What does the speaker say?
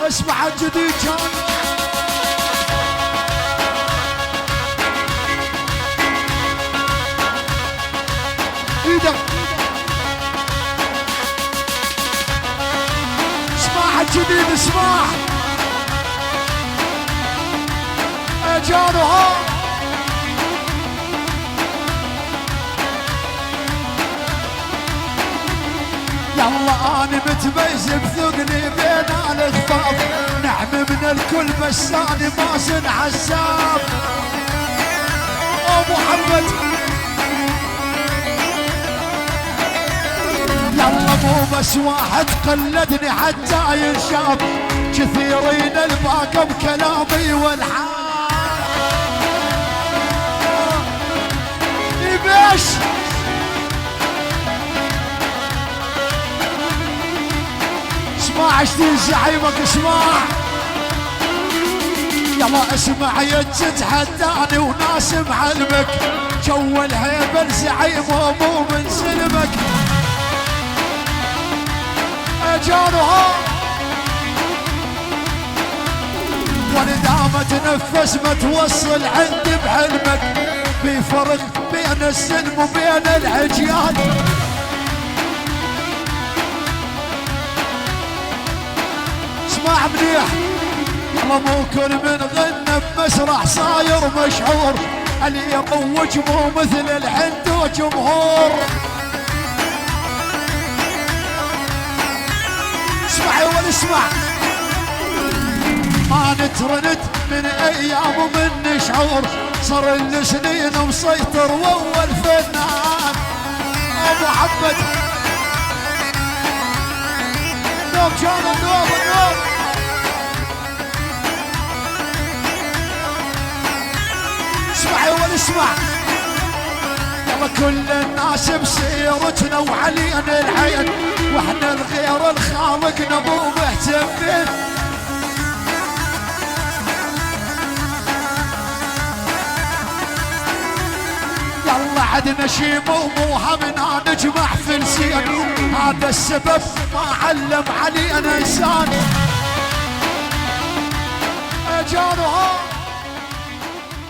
اسمع الجديد كان ايدك اسمع الجديد اسمع اجانو ها يلا انا متميز بثقني بين الاخفاض نعم من الكل بس انا مازن عزاب ابو محمد يلا مو بس واحد قلدني حتى ينشاف كثيرين الباقى بكلامي والحال يبيش اسمع اشتي زعيمك اسمع يلا اسمع يجد حداني وناس معلمك جو الهيبة الزعيم ومو من سلمك اجانها وانا دام اتنفس ما توصل عندي بحلمك في فرق بين السلم وبين العجيان اسمع منيح يلا مو كل من غنى بمسرح صاير مشهور اللي يروج مو مثل العنده جمهور اسمعي والاسمع ما نترند من ايام ومن شعور صار السنين مسيطر واول فنان ابو محمد نوم كان النوم اسمعي والاسمع يلا كل الناس بسيرتنا وعلينا العين واحنا الغير الخالقنا مو مهتمين يلا عدنا شي مو همنا نجمع في لسان هذا السبب ما علم علينا انسان اجانها